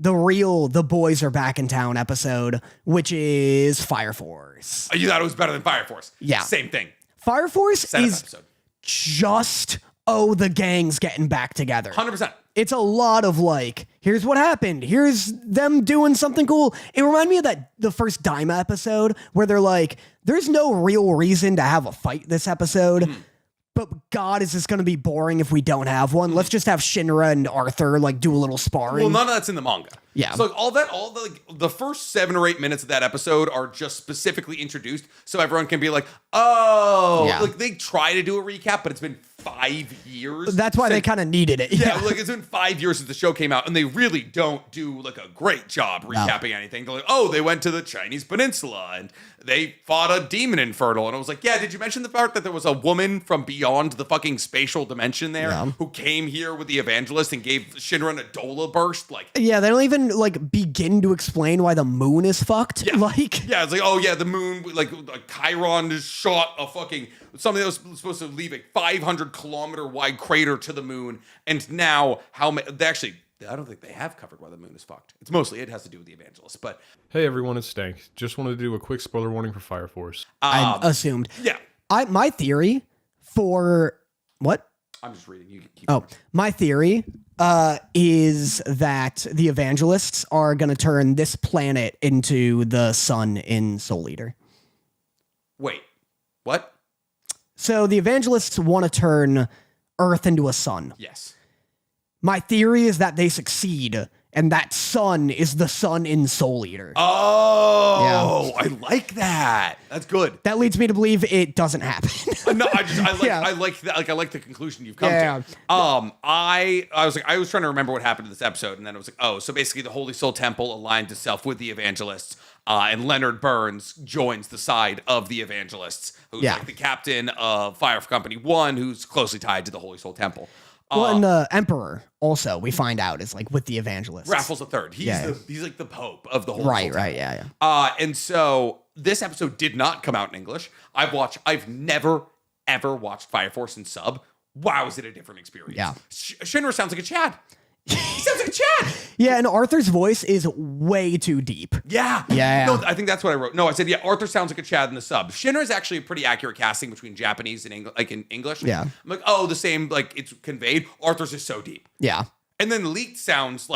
the boys are back in town episode, which is Fire Force. You thought it was better than Fire Force? Yeah. Same thing. Fire Force Setup is episode. just, the gang's getting back together. 100%. It's a lot of like, here's what happened. Here's them doing something cool. It reminded me of the first Daima episode where they're like, there's no real reason to have a fight this episode. But God, is this going to be boring if we don't have one? Let's just have Shinra and Arthur like do a little sparring. Well, none of that's in the manga. Yeah. So the first 7 or 8 minutes of that episode are just specifically introduced so everyone can be like, oh, Yeah. like they try to do a recap, but it's been 5 years. That's why they since- kind of needed it. Yeah, like it's been 5 years since the show came out, and they really don't do like a great job recapping anything. They're like, oh, they went to the Chinese Peninsula and they fought a demon infernal. And I was like, yeah, did you mention the part that there was a woman from beyond the fucking spatial dimension there who came here with the evangelist and gave Shinra a Dola burst? Like, Yeah, they don't even like begin to explain why the moon is fucked. Yeah. Like, yeah, it's like, oh yeah, the moon, like Chiron just shot a fucking something that was supposed to leave a 500-kilometer wide crater to the moon, and now they actually, I don't think they have covered why the moon is fucked. It's mostly it has to do with the evangelist, but Hey everyone, it's Stank. Just wanted to do a quick spoiler warning for Fire Force. I assumed. yeah, My theory for what? I'm just reading. You keep Oh, my theory is that the evangelists are going to turn this planet into the sun in Soul Eater. Wait, what? So the evangelists want to turn Earth into a sun. Yes. My theory is that they succeed, and that sun is the sun in Soul Eater. Oh, I like that. That's good. That leads me to believe it doesn't happen. No, Yeah. I like that. Like, I like the conclusion you've come Yeah. to. I was trying to remember what happened in this episode, and then it was like, oh, so basically the Holy Soul Temple aligned itself with the evangelists, and Leonard Burns joins the side of the evangelists, who's like the captain of Fire Company 1, who's closely tied to the Holy Soul Temple. Well, and the Emperor also, we find out, is like with the evangelists. Raffles III. He's like the Pope of the Holy Soul Temple. Right, yeah. And so this episode did not come out in English. I've never, ever watched Fire Force in sub. Wow, is it a different experience? Yeah. Shinra sounds like a Chad. He sounds like a Chad. Yeah, and Arthur's voice is way too deep. Yeah. Yeah. No, I think that's what I wrote. No, I said, yeah, Arthur sounds like a Chad in the sub. Shinra is actually a pretty accurate casting between Japanese and English, like in English. Yeah. I'm like, oh, the same, like it's conveyed. Arthur's is so deep. Yeah. And then leaked sounds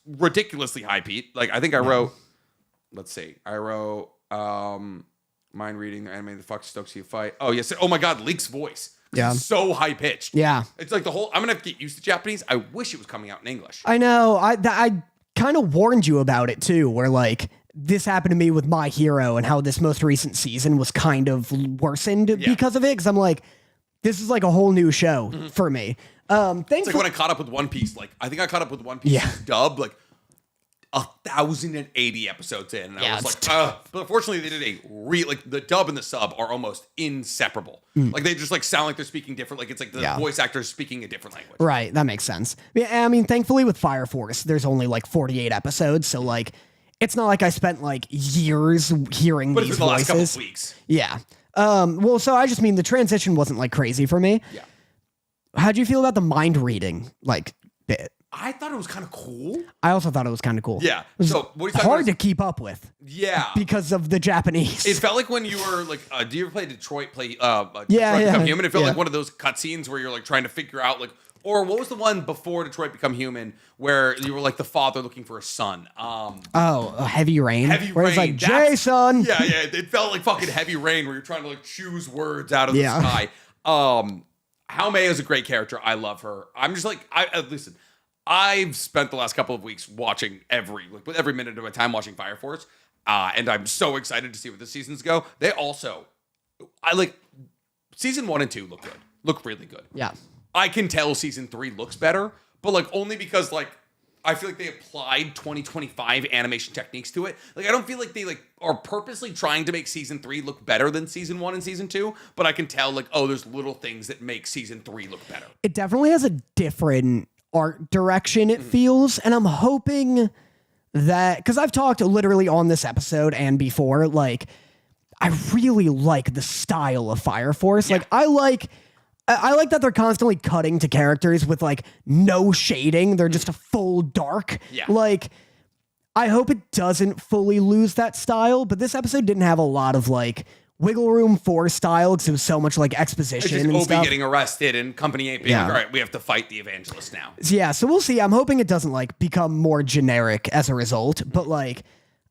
ridiculously high, Pete. Like I think I wrote, let's see, mind reading the anime, the fuck stokes you fight. Oh yes, oh my god, Leak's voice. Yeah. It's so high pitched. Yeah. It's like I'm gonna have to get used to Japanese. I wish it was coming out in English. I know. I kind of warned you about it too, where like this happened to me with My Hero and how this most recent season was kind of worsened because of it. Because I'm like, this is like a whole new show for me. It's like when I caught up with One Piece. Like I think I caught up with One Piece's dub like 1,080 episodes in, and I was like, but unfortunately they did the dub and the sub are almost inseparable. Like they just like sound like they're speaking different. Like it's like the voice actors speaking a different language. Right, that makes sense. Yeah, I mean, thankfully with Fire Force, there's only like 48 episodes, so like it's not like I spent like years hearing But these it's been the last couple voices. of weeks. Yeah. Well, so I just mean the transition wasn't like crazy for me. Yeah. How'd you feel about the mind reading like bit? I thought it was kind of cool. I also thought it was kind of cool. Yeah. It was So what are you talking hard about? to keep up with Yeah. because of the Japanese. It felt like when you were like, do you ever play Detroit Yeah, Detroit Become Human? It felt yeah. like one of those cutscenes where you're like trying to figure out like, or what was the one before Detroit Become Human where you were like the father looking for a son? Heavy Rain. Heavy where it's Rain, like, that's- Jason. Yeah, it felt like fucking Heavy Rain where you're trying to like choose words out of the Yeah. sky. Haomei is a great character. I love her. I'm just like, listen, I've spent the last couple of weeks watching with every minute of my time watching Fire Force, and I'm so excited to see where the seasons go. They also, season 1 and 2 look really good. Yeah. I can tell season 3 looks better, but like only because like I feel like they applied 2025 animation techniques to it. Like I don't feel like they like are purposely trying to make season 3 look better than season 1 and season 2, but I can tell like, oh, there's little things that make season 3 look better. It definitely has a different art direction, it feels, and I'm hoping that, because I've talked literally on this episode and before, like I really like the style of Fire Force. Yeah. Like I like I like that they're constantly cutting to characters with like no shading. They're just a full dark. Yeah. Like, I hope it doesn't fully lose that style, but this episode didn't have a lot of like wiggle room for style because it was so much like It's exposition just and Obi stuff. getting arrested and company ain't being Yeah. like, all right, we have to fight the evangelist now. Yeah, so we'll see. I'm hoping it doesn't like become more generic as a result, but like,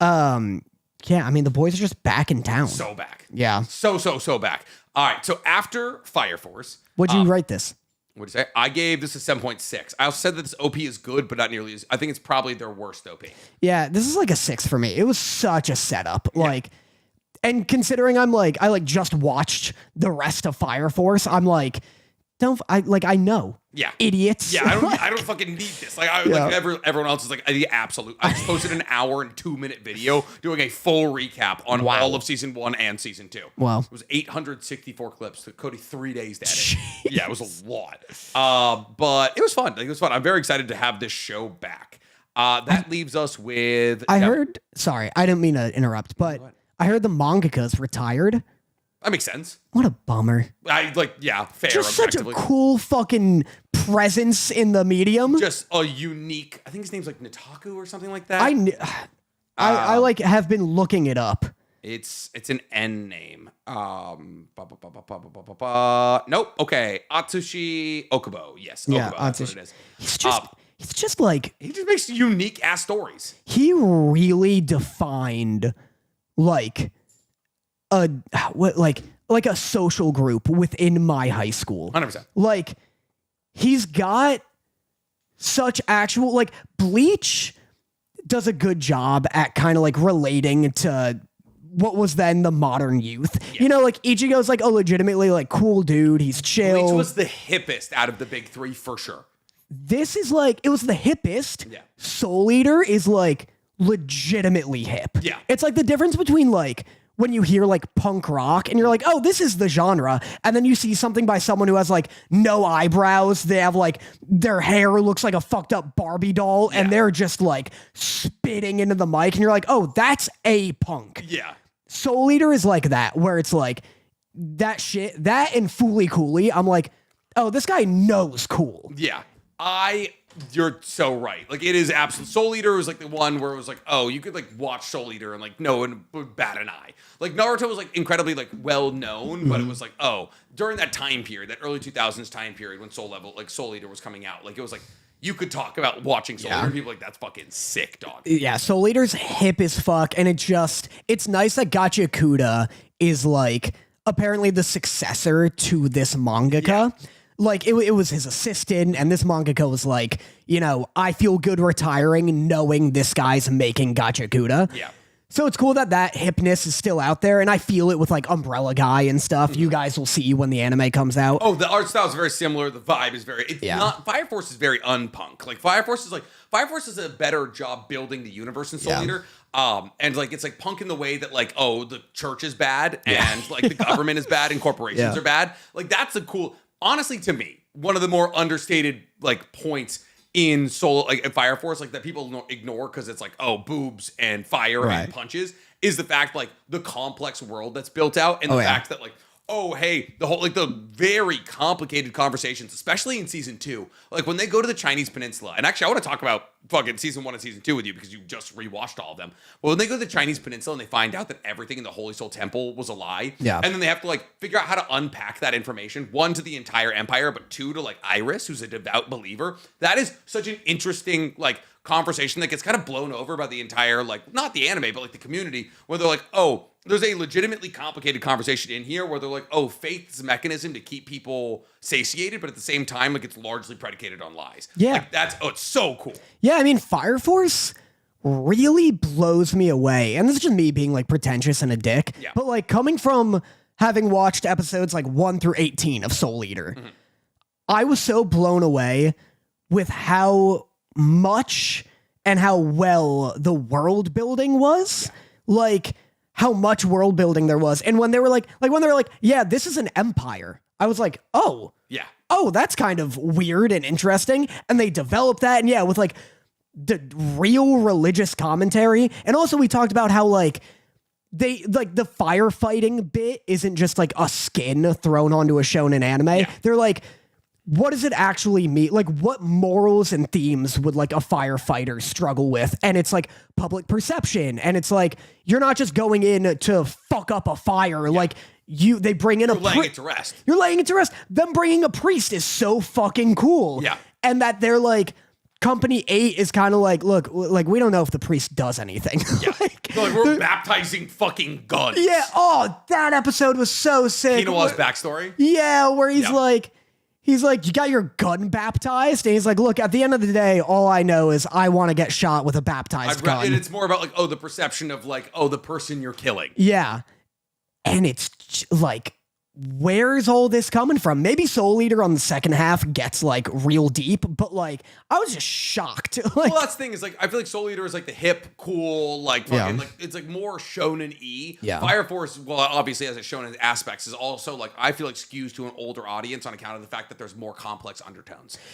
yeah, I mean the boys are just back in town. So back. Yeah. So back. All right, so after Fire Force, What'd you rate this? what'd you say? I gave this a 7.6. I also said that this OP is good, but not nearly as, I think it's probably their worst OP. Yeah, this is like a 6 for me. It was such a setup. Like, and considering I just watched the rest of Fire Force, I'm like, I know. Yeah. Idiots. Yeah, I don't fucking need this. Like, everyone else is like the absolute. I just posted an hour and 2-minute video doing a full recap on all of season 1 and season 2. Wow. It was 864 clips. Took Cody 3 days to edit. Yeah, it was a lot. But it was fun. Like, it was fun. I'm very excited to have this show back. That leaves us with. I heard, sorry, I didn't mean to interrupt, but I heard the mangaka's retired. That makes sense. What a bummer. Fair. Just such a objectively. cool fucking presence in the medium. Just a unique. I think his name's like Notaku or something like that. I like have been looking it up. It's an N name. Nope. Okay. Atsushi Okubo. Yes. Yeah, Okubo. That's what it is. He's just like, He just makes unique ass stories. he really defined like a social group within my high school. 100%. Like, he's got such actual, like, Bleach does a good job at kind of like relating to what was then the modern youth. Yeah. You know, like Ichigo's like a legitimately like cool dude. He's chill. Bleach was the hippest out of the big three for sure. This is like, it was the hippest. Yeah. Soul Eater is like legitimately hip. Yeah. It's like the difference between like when you hear like punk rock and you're like, oh, this is the genre. And then you see something by someone who has like no eyebrows. They have like their hair looks like a fucked up Barbie doll and they're just like spitting into the mic. And you're like, oh, that's a punk. Yeah. Soul Eater is like that, where it's like that shit, that and Fooly Cooley. I'm like, oh, this guy knows cool. Yeah. You're so right. Like, it is absolute. Soul Eater was like the one where it was like, oh, you could like watch Soul Eater and like no one would bat an eye. Like, Naruto was like incredibly like well known, but it was like, oh, during that time period, that early 2000s time period when Soul Eater was coming out, like it was like you could talk about watching Soul Eater and people like, that's fucking sick, dog. Yeah, Soul Eater's hip as fuck, and it's nice that Gacha Kuda is like apparently the successor to this mangaka. Yeah. Like, it was his assistant, and this mangaka was like, you know, I feel good retiring knowing this guy's making Gacha Kuda. Yeah. So it's cool that hipness is still out there, and I feel it with like Umbrella Guy and stuff. You guys will see when the anime comes out. Oh, the art style is very similar. The vibe is very. It's not. Fire Force is very unpunk. Like Fire Force is a better job building the universe in Soul Eater. And like it's like punk in the way that like, oh, the church is bad and like the government is bad and corporations are bad. Like, that's a cool. Honestly, to me, one of the more understated like points in Fire Force, like that people ignore because it's like, oh, boobs and fire and punches, is the fact like the complex world that's built out and the fact that like, oh, hey, the whole like the very complicated conversations, especially in season 2, like when they go to the Chinese Peninsula. And actually, I want to talk about fucking season 1 and season 2 with you because you just rewatched all of them. Well, when they go to the Chinese Peninsula and they find out that everything in the Holy Soul Temple was a lie, and then they have to like figure out how to unpack that information, 1 to the entire empire, but 2 to like Iris, who's a devout believer. That is such an interesting like conversation that gets kind of blown over by the entire like not the anime but like the community, where they're like, oh, there's a legitimately complicated conversation in here where they're like, oh, faith is a mechanism to keep people satiated, but at the same time, like it's largely predicated on lies. Yeah. Like, it's so cool. Yeah, I mean, Fire Force really blows me away. And this is just me being like pretentious and a dick. Yeah. But like coming from having watched episodes like 1 through 18 of Soul Eater, I was so blown away with how much and how well the world building was. Like, how much world building there was. And when they were like, yeah, this is an empire, I was like, oh, that's kind of weird and interesting. And they developed that. And with like the real religious commentary. And also we talked about how like they like the firefighting bit isn't just like a skin thrown onto a shonen anime. Yeah. They're like, what does it actually mean? Like, what morals and themes would like a firefighter struggle with? And it's like public perception. And it's like, you're not just going in to fuck up a fire. Like they bring in You're laying it to rest. You're laying it to rest. Them bringing a priest is so fucking cool. Yeah. And that they're like, Company 8 is kind of like, look, like, we don't know if the priest does anything. Yeah. Like we're baptizing fucking guns. Yeah. Oh, that episode was so sick. Kinoa's backstory. Yeah, where he's Yeah. like, you got your gun baptized? And he's like, look, at the end of the day, all I know is I want to get shot with a baptized gun. And it's more about like, the perception of like, the person you're killing. Yeah. And it's like, where's all this coming from? Maybe Soul Eater on the second half gets like real deep, but like I was just shocked. Like, Well, that's the thing is like I feel like Soul Eater is like the hip, cool, like fucking like it's like more shonen-y. Yeah. Fire Force, well, obviously has its shonen aspects, is also like I feel like skews to an older audience on account of the fact that there's more complex undertones.